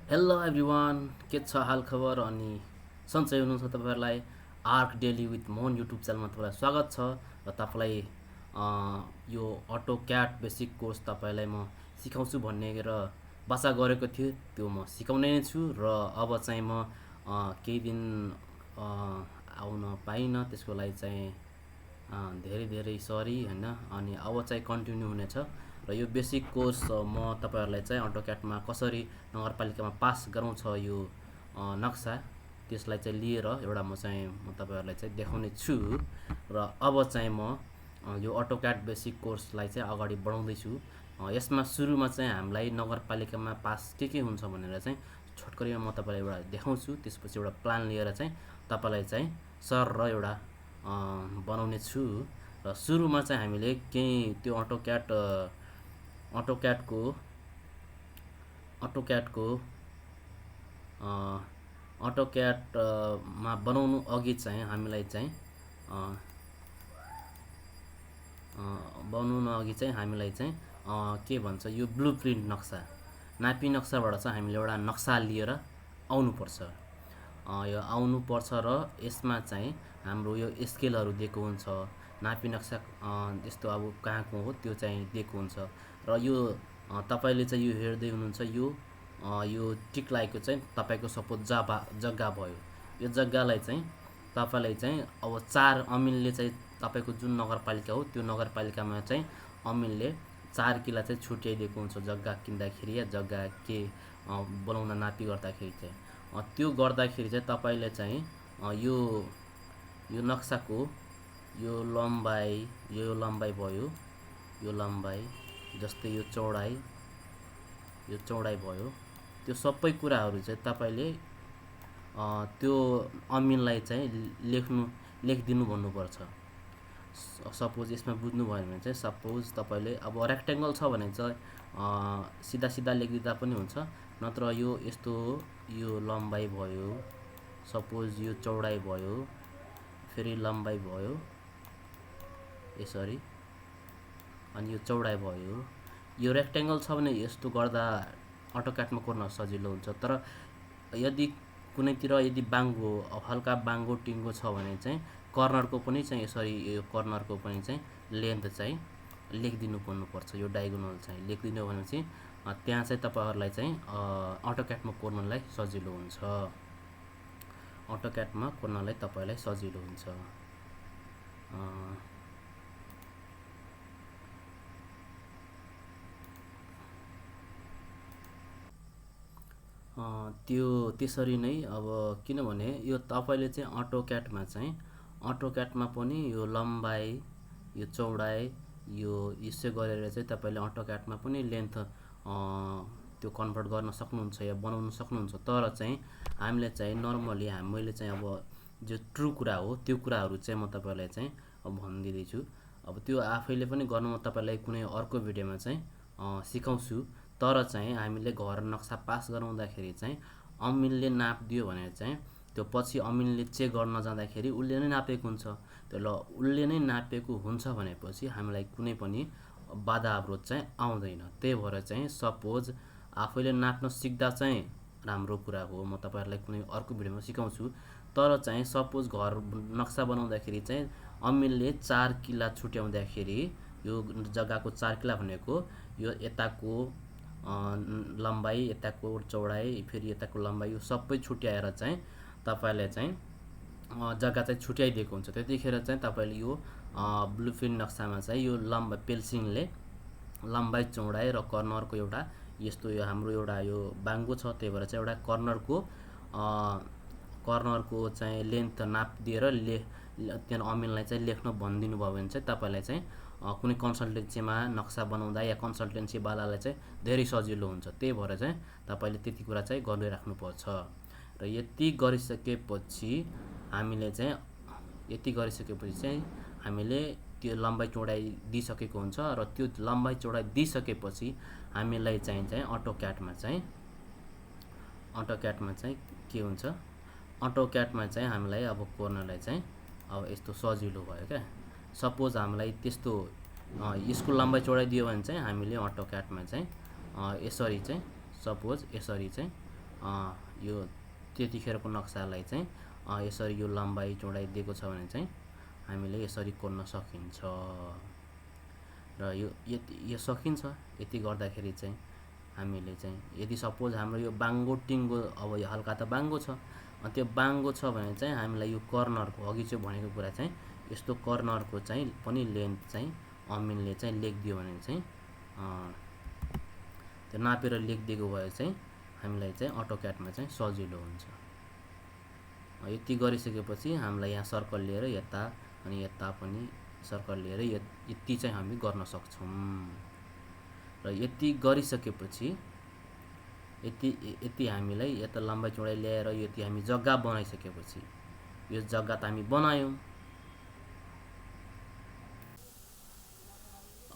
Hello everyone, के छ हाल खबर अनि सन्चै हुनुहुन्छ तपाईँहरूलाई? Arc daily with Mohan YouTube च्यानलमा तपाईँलाई स्वागत छ र तपाईँलाई यो अटो क्याट बेसिक कोर्स तपाईँलाई म सिकाउँछु भन्ने र बाचा गरेको थियो, त्यो म सिकाउने नै छु। र अब चाहिँ म केही दिन आउन पाइनँ, त्यसको लागि चाहिँ धेरै धेरै सरी होइन। अनि अब चाहिँ कन्टिन्यू हुनेछ र यो बेसिक कोर्स म तपाईँहरूलाई चाहिँ अटोक्याटमा कसरी नगरपालिकामा पास गराउँछ यो नक्सा, त्यसलाई चाहिँ लिएर म तपाईँहरूलाई चाहिँ देखाउने छु। र अब चाहिँ म यो अटोक्याट बेसिक कोर्सलाई चाहिँ अगाडि बढाउँदैछु। यसमा सुरुमा चाहिँ हामीलाई नगरपालिकामा पास के हुन्छ भनेर चाहिँ छोटकरीमा म तपाईँलाई एउटा देखाउँछु। त्यसपछि एउटा प्लान लिएर चाहिँ तपाईँलाई चाहिँ सर र एउटा बनाउने छु। र सुरुमा चाहिँ हामीले केही त्यो अटोक्याटको अटोक्याटको अटोक्याटमा बनाउनु अघि चाहिँ हामीलाई चाहिँ के भन्छ, यो ब्लुप्रिन्ट नक्सा, नापी नक्साबाट चाहिँ हामीले एउटा नक्सा लिएर आउनुपर्छ। यो आउनुपर्छ र यसमा चाहिँ हाम्रो यो स्केलहरू दिएको हुन्छ, नापी नक्सा यस्तो अब कहाँको हो त्यो चाहिँ दिएको हुन्छ। र यो तपाईँले चाहिँ यो हेर्दै हुनुहुन्छ, यो टिक लागेको चाहिँ तपाईँको सपोज जग्गा भयो। यो जग्गालाई चाहिँ तपाईँलाई चाहिँ अब 4 अमिनले चाहिँ तपाईँको जुन नगरपालिका हो त्यो नगरपालिकामा चाहिँ अमिनले 4 किला चाहिँ छुट्याइदिएको हुन्छ जग्गा किन्दाखेरि या जग्गा के बनाउन नापी गर्दाखेरि चाहिँ। त्यो गर्दाखेरि चाहिँ तपाईँले चाहिँ यो यो नक्साको यो लम्बाइ भयो, यो लम्बाइ जस्तै यो चौडाइ भयो, त्यो सबै कुराहरू चाहिँ तपाईँले त्यो अमिनलाई चाहिँ लेखिदिनु भन्नुपर्छ। सपोज यसमा बुझ्नुभयो भने चाहिँ सपोज तपाईँले अब रेक्टेङ्गल छ भने चाहिँ सिधा सिधा लेखिदिँदा पनि हुन्छ, नत्र यो यस्तो यो लम्बाइ भयो, सपोज यो चौडाइ भयो, फेरि लम्बाइ भयो यसरी, अनि यो चौडाइ भयो। यो रेक्टेङ्गल छ भने यस्तो गर्दा अटोक्याटमा कोर्न सजिलो हुन्छ। तर यदि कुनैतिर बाङ्गो, हल्का बाङ्गो टिङ्गो छ भने चाहिँ कर्नरको पनि चाहिँ यसरी, यो कर्नरको पनि चाहिँ लेन्थ चाहिँ लेखिदिनु पर्नुपर्छ। यो डायगोनल चाहिँ लेखिदिनु भनेपछि त्यहाँ चाहिँ तपाईँहरूलाई चाहिँ अटोक्याटमा कोर्नलाई सजिलो हुन्छ। अटोक्याटमा कोर्नलाई तपाईँलाई सजिलो हुन्छ। त्यो त्यसरी नै अब किनभने यो तपाईँले चाहिँ अटोक्याटमा पनि यो लम्बाइ, यो चौडाइ, यो यसो गरेर चाहिँ तपाईँले अटोक्याटमा पनि लेन्थ त्यो कन्भर्ट गर्न सक्नुहुन्छ या बनाउन सक्नुहुन्छ। तर चाहिँ हामीले चाहिँ नर्मली मैले चाहिँ अब जो ट्रु कुरा हो त्यो कुराहरू चाहिँ म तपाईँलाई चाहिँ अब भनिदिँदैछु। अब त्यो आफैले पनि गर्नु म तपाईँलाई कुनै अर्को भिडियोमा चाहिँ सिकाउँछु। तर चाहिँ हामीले घर नक्सा पास गराउँदाखेरि चाहिँ अमिनले नाप दियो भने चाहिँ त्यो पछि अमिनले चेक गर्न जाँदाखेरि उसले नै नापेको हुन्छ। त्यो उसले नै नापेको हुन्छ भनेपछि हामीलाई कुनै पनि बाधा अवरोध चाहिँ आउँदैन। त्यही भएर चाहिँ सपोज आफैले नाप्न सिक्दा चाहिँ राम्रो कुरा हो, म तपाईँहरूलाई कुनै अर्को भिडियोमा सिकाउँछु। तर चाहिँ सपोज घर नक्सा बनाउँदाखेरि चाहिँ अमिनले 4 किला छुट्याउँदाखेरि यो जग्गाको 4 किला भनेको यो यताको लम्बाइ, यताको चौडाइ, फेरि यताको लम्बाइ, यो सबै छुट्याएर चाहिँ तपाईँले चाहिँ जग्गा चाहिँ छुट्याइदिएको हुन्छ। त्यतिखेर चाहिँ तपाईँले यो ब्लुप्रिन्ट नक्सामा चाहिँ यो पेन्सिलले लम्बाइ, चौडाइ र कर्नरको एउटा यस्तो यो हाम्रो एउटा यो बाङ्गो छ, त्यही भएर चाहिँ एउटा कर्नरको चाहिँ लेन्थ नाप दिएर त्यहाँ अमिनलाई चाहिँ लेख्न भनिदिनु भयो भने चाहिँ तपाईँलाई चाहिँ कुनै कन्सल्टेन्सीमा नक्सा बनाउँदा या कन्सल्टेन्सीवालालाई चाहिँ धेरै सजिलो हुन्छ। त्यही भएर चाहिँ तपाईँले त्यति कुरा चाहिँ गरिराख्नुपर्छ। र यति गरिसकेपछि हामीले त्यो लम्बाइ चौडाइ दिइसकेको हुन्छ। र त्यो लम्बाइ चौडाइ दिइसकेपछि हामीलाई चाहिँ अटोक्याटमा चाहिँ के हुन्छ, अटोक्याटमा चाहिँ हामीलाई अब कोर्नलाई चाहिँ अब यस्तो सजिलो भयो क्या। सपोज हामीलाई त्यस्तो यसको लम्बाइ चौडाइ दियो भने चाहिँ हामीले अटोक्याटमा चाहिँ यसरी चाहिँ सपोज यसरी चाहिँ यो त्यतिखेरको नक्सालाई चाहिँ यसरी यो लम्बाइ चौडाइ दिएको छ भने चाहिँ हामीले यसरी कोर्न सकिन्छ र यो सकिन्छ। यति गर्दाखेरि चाहिँ हामीले चाहिँ यदि सपोज हाम्रो यो बाङ्गो टिङ्गो अब यो हल्का त बाङ्गो छ, त्यो बाङ्गो छ भने चाहिँ हामीलाई यो कर्नरको अघि चाहिँ भनेको कुरा चाहिँ यस्तो कर्नरको चाहिँ पनि लेन्थ चाहिँ अमिनले चाहिँ लेखिदियो भने चाहिँ त्यो नापेर लेखिदिएको भए चाहिँ हामीलाई चाहिँ अटोक्याडमा चाहिँ सजिलो हुन्छ। यति गरिसकेपछि हामीलाई यहाँ सर्कल लिएर यता अनि यता पनि सर्कल लिएर यति चाहिँ हामी गर्न सक्छौँ। र यति गरिसकेपछि यति हामीलाई यता लम्बाइ चौडाइ ल्याएर यति हामी जग्गा बनाइसकेपछि यो जग्गा त हामी बनायौँ।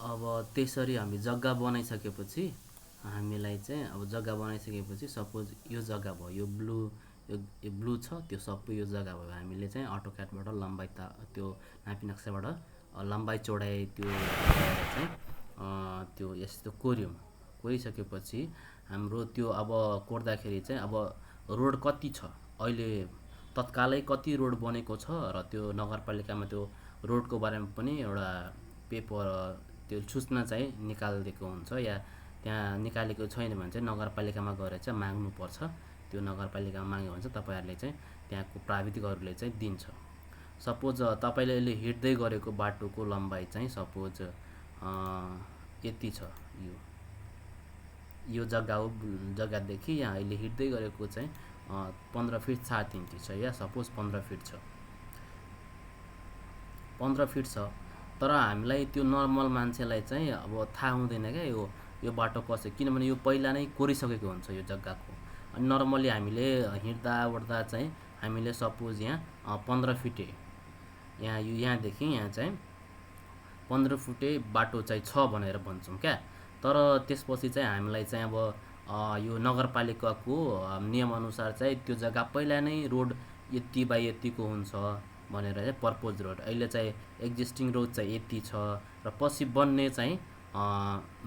अब त्यसरी हामी जग्गा बनाइसकेपछि हामीलाई चाहिँ अब जग्गा बनाइसकेपछि सपोज यो जग्गा भयो, यो ब्लू छ, त्यो सबै यो जग्गा भयो। हामीले चाहिँ अटोक्याडबाट लम्बाइ त्यो नापी नक्साबाट लम्बाइ चौडाइ त्यो चाहिँ त्यो यस्तो कोरिसकेपछि हाम्रो त्यो अब कोर्दाखेरि चाहिँ अब रोड कति छ, अहिले तत्कालै कति रोड बनेको छ र त्यो नगरपालिकामा त्यो रोडको बारेमा पनि एउटा पेपर त्यो सूचना चाहिँ निकालिदिएको हुन्छ, या त्यहाँ निकालेको छैन भने चाहिँ नगरपालिकामा गएर चाहिँ माग्नुपर्छ। त्यो नगरपालिकामा माग्यो भने चाहिँ तपाईँहरूले चाहिँ त्यहाँको प्राविधिकहरूले चाहिँ दिन्छ। सपोज तपाईँले अहिले हिँड्दै गरेको बाटोको लम्बाइ चाहिँ सपोज यति छ, यो जग्गा हो, जग्गादेखि यहाँ अहिले हिँड्दै गरेको चाहिँ 15 फिट 7 इन्ची छ, या सपोज 15 फिट छ, 15 फिट छ। तर हामीलाई त्यो नर्मल मान्छेलाई चाहिँ अब थाहा हुँदैन क्या यो बाटो कसो, किनभने यो पहिला नै कोरिसकेको हुन्छ यो जग्गाको। अनि नर्मली हामीले हिँड्दा ओर्दा चाहिँ हामीले सपोज यहाँ 15 फिटे यहाँदेखि यहाँ चाहिँ 15 फुटे बाटो चाहिँ छ भनेर भन्छौँ क्या। तर त्यसपछि चाहिँ हामीलाई चाहिँ अब यो नगरपालिकाको नियमअनुसार चाहिँ त्यो जग्गा पहिला नै रोड यति बाई यतिको हुन्छ भनेर चाहिँ पर्पोज रोड अहिले चाहिँ एक्जिस्टिङ रोड चाहिँ यति छ र पछि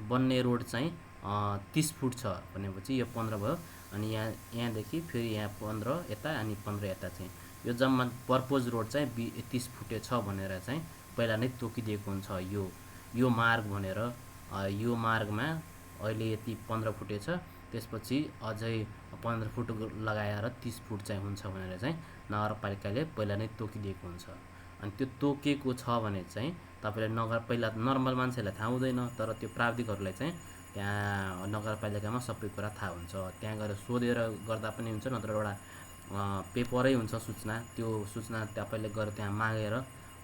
बन्ने रोड चाहिँ 30 फुट छ भनेपछि यो 15 भयो। अनि यहाँदेखि फेरि यहाँ 15 यता अनि 15 यता चाहिँ यो जम्मा पर्पोज रोड चाहिँ 30 फुटे छ भनेर चाहिँ पहिला नै तोकिदिएको हुन्छ यो मार्ग भनेर। यो मार्गमा अहिले यति 15 फुटे छ, त्यसपछि अझै 15 फुट लगाएर 30 फुट चाहिँ हुन्छ भनेर चाहिँ नगरपालिकाले पहिला नै तोकिदिएको हुन्छ। अनि त्यो तोकेको छ भने चाहिँ तपाईँले पहिला नर्मल मान्छेलाई थाहा हुँदैन, तर त्यो प्राविधिकहरूलाई चाहिँ त्यहाँ नगरपालिकामा सबै कुरा थाहा हुन्छ। त्यहाँ गएर सोधेर गर्दा पनि हुन्छ, नत्र एउटा पेपरै हुन्छ सूचना, त्यो सूचना तपाईँले गएर त्यहाँ मागेर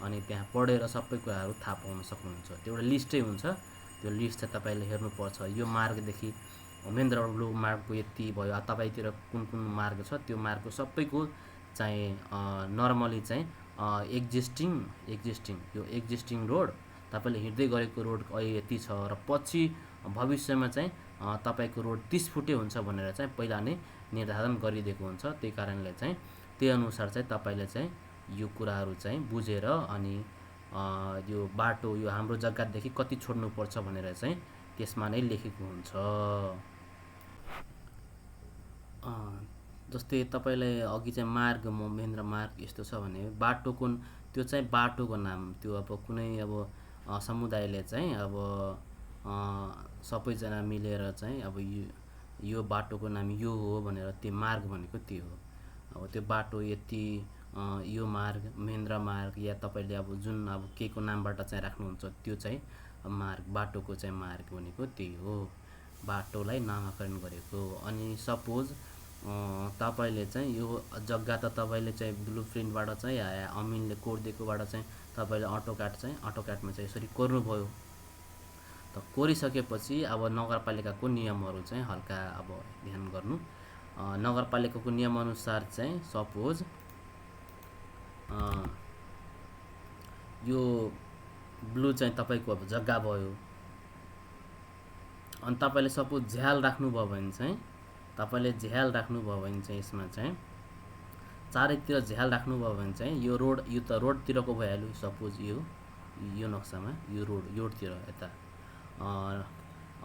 अनि त्यहाँ पढेर सबै कुराहरू थाहा पाउन सक्नुहुन्छ। त्यो एउटा लिस्टै हुन्छ, त्यो लिस्ट चाहिँ तपाईँले हेर्नुपर्छ। यो मार्गदेखि महेन्द्र ब्लू मार्गको यति भयो, तपाईँतिर कुन कुन मार्ग छ त्यो मार्गको सबैको चाहिँ नर्मली चाहिँ एक्जिस्टिङ रोड तपाईँले हिँड्दै गरेको रोड अहिले यति छ र पछि भविष्यमा चाहिँ तपाईँको रोड 30 फुटे हुन्छ भनेर चाहिँ पहिला नै निर्धारण गरिदिएको हुन्छ। त्यही कारणले चाहिँ त्यही अनुसार चाहिँ तपाईँले चाहिँ यो कुराहरू चाहिँ बुझेर अनि यो बाटो यो हाम्रो जग्गादेखि कति छोड्नुपर्छ भनेर चाहिँ त्यसमा नै लेखेको हुन्छ। जस्तै तपाईँलाई अघि चाहिँ मार्ग महेन्द्र मार्ग यस्तो छ भने बाटोको त्यो चाहिँ बाटोको नाम, त्यो अब कुनै अब समुदायले चाहिँ अब सबैजना मिलेर चाहिँ अब यो बाटोको नाम यो हो भनेर त्यो मार्ग भनेको त्यो हो। अब त्यो बाटो यति यो मार्ग महेन्द्र मार्ग या तपाईँले अब जुन अब के को नामबाट चाहिँ राख्नुहुन्छ त्यो चाहिँ मार्ग, बाटोको चाहिँ मार्ग भनेको त्यही हो, बाटोलाई नामाकरण गरेको। अनि सपोज तपाईँले चाहिँ यो जग्गा त तपाईँले चाहिँ ब्लु प्रिन्टबाट चाहिँ अमिनले कोरिदिएकोबाट चाहिँ तपाईँले अटोक्याडमा चाहिँ यसरी कोर्नुभयो। त कोरिसकेपछि अब नगरपालिकाको नियमहरू चाहिँ हल्का अब ध्यान गर्नु। नगरपालिकाको नियमअनुसार चाहिँ सपोज यो ब्लू चाहिँ तपाईँको अब जग्गा भयो। अनि तपाईँले सपोज झ्याल राख्नुभयो भने चाहिँ यसमा चाहिँ चारैतिर झ्याल राख्नुभयो भने चाहिँ यो त रोडतिरको भइहाल्यो। सपोज यो नक्सामा यो रोडतिर यता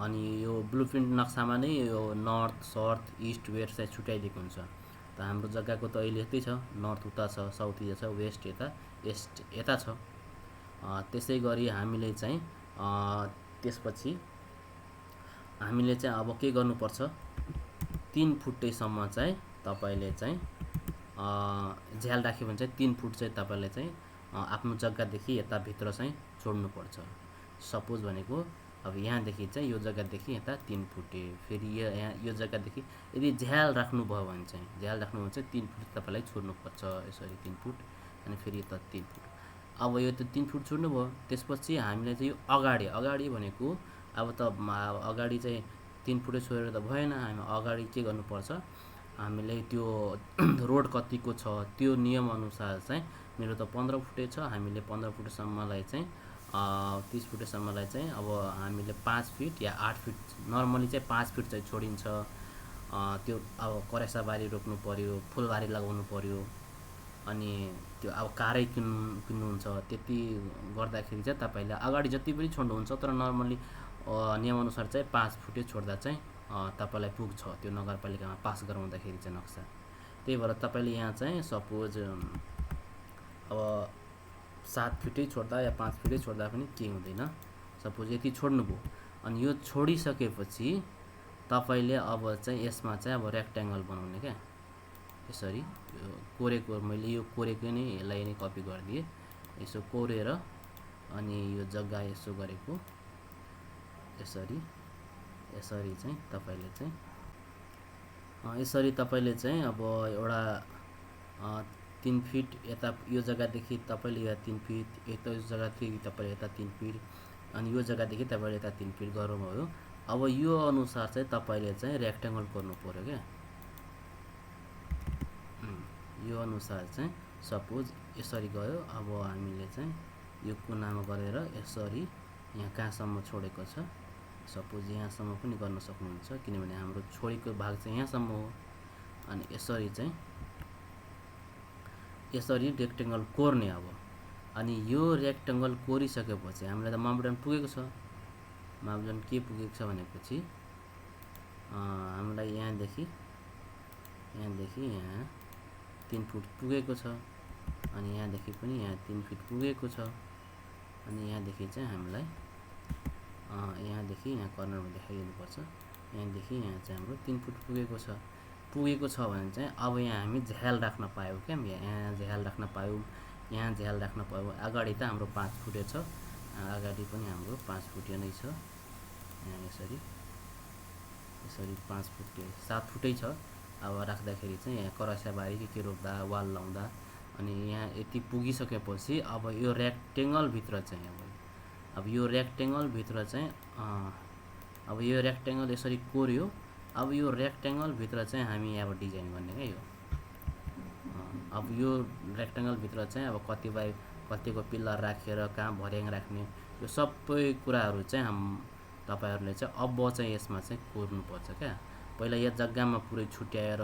अनि यो ब्लुप्रिन्ट नक्सामा नै यो नर्थ साउथ इस्ट वेस्ट चाहिँ छुट्याइदिएको हुन्छ। त हाम्रो जग्गाको त अहिले यतै छ, नर्थ उता छ, साउथ यता छ, वेस्ट यता, इस्ट यता छ। त्यसै गरी हामीले चाहिँ त्यसपछि हामीले चाहिँ अब के गर्नुपर्छ, 3 फुटेसम्म चाहिँ तपाईले चाहिँ झ्याल राख्यो भने चाहिँ 3 फुट चाहिँ तपाईले चाहिँ आफ्नो जग्गादेखि यता भित्र चाहिँ छोड्नुपर्छ। सपोज भनेको अब यहाँदेखि चाहिँ यो जग्गादेखि यता 3 फुटे, फेरि यहाँ यो जग्गादेखि यदि झ्याल राख्नुभयो भने चाहिँ 3 फुट तपाईलाई छोड्नुपर्छ। यसरी 3 फुट अनि फेरि यता 3 फुट। अब यो त 3 फुट छोड्नुभयो, त्यसपछि हामीले चाहिँ यो अगाडि भनेको अब त अगाडि चाहिँ 3 फुटै छोडेर त भएन। हामी अगाडि के गर्नुपर्छ, हामीले त्यो रोड कतिको छ त्यो नियम अनुसार चाहिँ मेरो त 15 फुटे छ, हामीले 15 फुटसम्मलाई चाहिँ 30 फुटसम्मलाई चाहिँ अब हामीले 5 फिट या 8 फिट, नर्मली चाहिँ 5 फिट चाहिँ छोडिन्छ। त्यो अब करेसाबारी रोप्नु पर्यो, फुलबारी लगाउनु पर्यो, अनि त्यो अब कारै किन्नुहुन्छ, त्यति गर्दाखेरि चाहिँ तपाईले अगाडि जति पनि छोड्नुहुन्छ, तर नर्मली नियमअनुसार चाहिँ 5 फुटे छोड्दा चाहिँ तपाईलाई पुग्छ त्यो नगरपालिकामा पास गराउँदाखेरि चाहिँ नक्सा। त्यही भएर तपाईले यहाँ चाहिँ सपोज अब 7 फिटै छोड्दा या 5 फिटै छोड्दा पनि केही हुँदैन। सपोज यति छोड्नुभयो, अनि यो छोडिसकेपछि तपाईले अब चाहिँ यसमा चाहिँ अब रेक्ट्याङ्गल बनाउने क्या। यसरी यो कोरेको, मैले यो कोरेको नै यसलाई नै कपी गरिदिएँ। यसो कोरेर अनि यो जग्गा यसो गरेको, यसरी चाहिँ तपाईले चाहिँ यसरी तपाईले चाहिँ अब एउटा 3 फिट यता यो जग्गादेखि तपाईले यहाँ 3 फिट, यता यो जग्गादेखि तपाईले यता 3 फिट, अनि यो जग्गादेखि तपाईले यता 3 फिट गर्नुभयो। अब यो अनुसार चाहिँ तपाईले चाहिँ रेक्ट्याङ्गल गर्नु पर्यो क्या। यो अनुसार चाहिँ सपोज यसरी गयो। अब हामीले चाहिँ यो कुनामा गरेर यसरी यहाँ कहाँसम्म छोडेको छ, सपोज यहाँसम्म पनि गर्न सक्नुहुन्छ, किनभने हाम्रो छोडेको भाग चाहिँ यहाँसम्म हो। अनि यसरी चाहिँ यसरी रेक्ट्याङ्गल कोर्ने। अब अनि यो रेक्ट्याङ्गल कोरिसकेपछि हामीलाई त मापदण्ड पुगेको छ। मापदण्ड के पुगेको छ भनेपछि हामीलाई यहाँदेखि यहाँ 3 फुट पुगेको छ, अनि यहाँदेखि पनि यहाँ 3 फिट पुगेको छ, अनि यहाँदेखि चाहिँ हामीलाई यहाँदेखि यहाँ कर्नरमा देखाइदिनुपर्छ। यहाँदेखि यहाँ चाहिँ हाम्रो 3 फुट पुगेको छ भने चाहिँ अब यहाँ हामी झ्याल राख्न पायौँ क्या। यहाँ झ्याल राख्न पायौँ, यहाँ झ्याल राख्न पायौँ। अगाडि त हाम्रो 5 फुटे छ, अगाडि पनि हाम्रो 5 फुटे नै छ। यहाँ यसरी 5 फुटे 7 फुटै छ। अब राख्दाखेरि चाहिँ यहाँ करासाबारी के रोप्दा, वाल लाउँदा, अनि यहाँ यति पुगिसकेपछि अब यो रेक्ट्याङ्गल भित्र चाहिँ अब यो रेक्ट्याङ्गल भित्र चाहिँ अब यो रेक्ट्याङ्गल यसरी कोर्यो। अब यो रेक्ट्याङ्गल भित्र चाहिँ हामी अब डिजाइन गर्ने क्या। यो अब यो रेक्ट्याङ्गल भित्र चाहिँ अब कतिको पिल्लर राखेर कहाँ भर्याङ राख्ने, यो सबै कुराहरू चाहिँ तपाईहरुले चाहिँ अब चाहिँ यसमा चाहिँ कोर्नुपर्छ क्या। पहिला यो जग्गामा पुरै छुट्याएर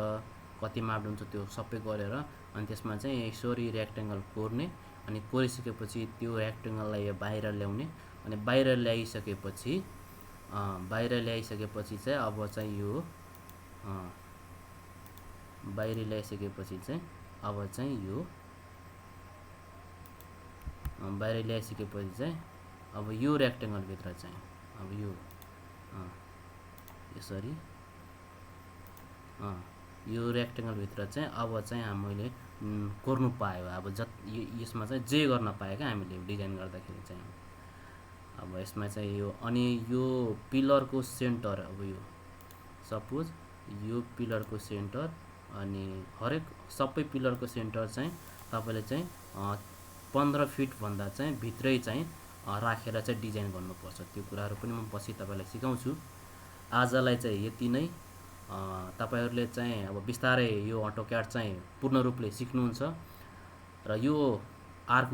कति मापदण्ड हुन्छ त्यो सबै गरेर अनि त्यसमा चाहिँ यसरी रेक्ट्याङ्गल कोर्ने, अनि कोरिसकेपछि त्यो रेक्ट्याङ्गललाई बाहिर ल्याउने, अनि बाहिर ल्याइसकेपछि चाहिँ अब चाहिँ यो बाहिर ल्याइसकेपछि चाहिँ अब चाहिँ यो बाहिर ल्याइसकेपछि चाहिँ अब यो रेक्ट्याङ्गल भित्र चाहिँ अब यो यसरी यो रेक्ट्याङ्गल भित्र चाहिँ अब चाहिँ हामीले कोर्नु पायो। अब यसमा चाहिँ जे गर्न पायो क्या हामीले डिजाइन गर्दाखेरि चाहिँ। अब यसमा चाहिँ यो अनि यो पिलरको सेन्टर, अब यो सपोज यो पिलरको सेन्टर अनि हरेक सबै पिलरको सेन्टर चाहिँ तपाईले चाहिँ 15 फिट भन्दा चाहिँ भित्रै चाहिँ राखेर चाहिँ डिजाइन गर्नुपर्छ। त्यो कुराहरू पनि म पछि तपाईलाई सिकाउँछु। आजलाई चाहिँ यति नै। तपाईहरुले चाहिँ अब बिस्तारै यो अटोक्याड चाहिँ पूर्ण रूपले सिक्नुहुन्छ र यो आर्क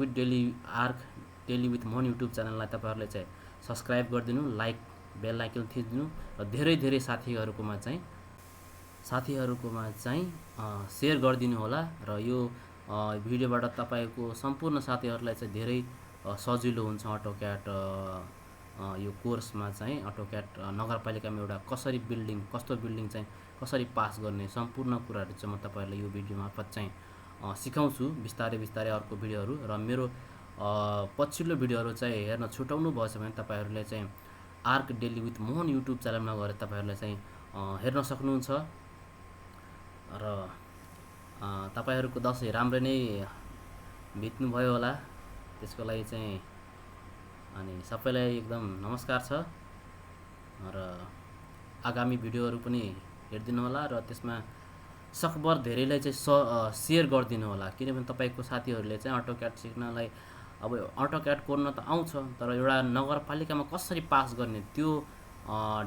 डेली विथ मन युट्युब च्यानललाई तपाईहरुले चाहिँ सब्स्क्राइब गरिदिनु, लाइक बेल आइकन थिच्दिनु र धेरै साथीहरुकोमा चाहिँ शेयर गरिदिनु होला। र यो भिडियोबाट तपाईको सम्पूर्ण साथीहरुलाई चाहिँ धेरै सजिलो हुन्छ अटोक्याड यो कोर्समा चाहिँ अटोक्याड नगरपालिकामा एउटा कस्तो बिल्डिङ चाहिँ कसरी पास गर्ने सम्पूर्ण कुराहरू चाहिँ म तपाईँहरूलाई यो भिडियो मार्फत चाहिँ सिकाउँछु बिस्तारै बिस्तारै अर्को भिडियोहरू। र मेरो पछिल्लो भिडियोहरू चाहिँ हेर्न छुटाउनु भएछ भने तपाईँहरूले चाहिँ arc daily with Mohan YouTube च्यानलमा गएर तपाईँहरूले चाहिँ हेर्न सक्नुहुन्छ। र तपाईँहरूको दसैँ राम्रै नै बित्नुभयो होला, त्यसको लागि चाहिँ अनि सबैलाई एकदम नमस्कार छ। र आगामी भिडियोहरू पनि हेरिदिनु होला र त्यसमा सकभर धेरैलाई चाहिँ सेयर गरिदिनु होला, किनभने तपाईँको साथीहरूले चाहिँ अटोक्याड सिक्नलाई अब अटोक्याड कोर्न त आउँछ, तर एउटा नगरपालिकामा कसरी पास गर्ने त्यो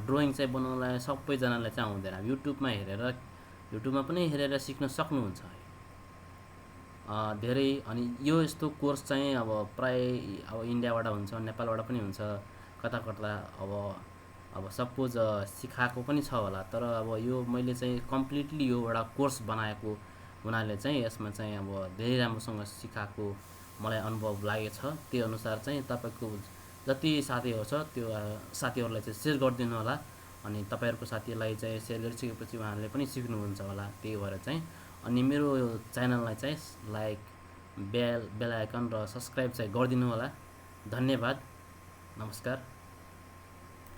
ड्रइङ चाहिँ बनाउनलाई सबैजनालाई चाहिँ आउँदैन। युट्युबमा पनि हेरेर सिक्न सक्नुहुन्छ धेरै। अनि यो यस्तो कोर्स चाहिँ अब प्राय अब इन्डियाबाट हुन्छ, नेपालबाट पनि हुन्छ, कता कता अब सपोज सिकाएको पनि छ होला, तर अब यो मैले चाहिँ कम्प्लिटली यो एउटा कोर्स बनाएको हुनाले चाहिँ यसमा चाहिँ अब धेरै राम्रोसँग सिकाएको मलाई अनुभव लागेछ। त्यो अनुसार चाहिँ तपाईँको जति साथीहरू छ त्यो साथीहरूलाई चाहिँ सेयर गरिदिनु होला। अनि तपाईँहरूको साथीलाई चाहिँ सेयर गरिसकेपछि उहाँहरूले पनि सिक्नुहुन्छ होला, त्यही भएर चाहिँ। अनि मेरो च्यानललाई चाहिँ लाइक बेल आइकन र सब्सक्राइब चाहिँ गरिदिनु होला। धन्यवाद, नमस्कार।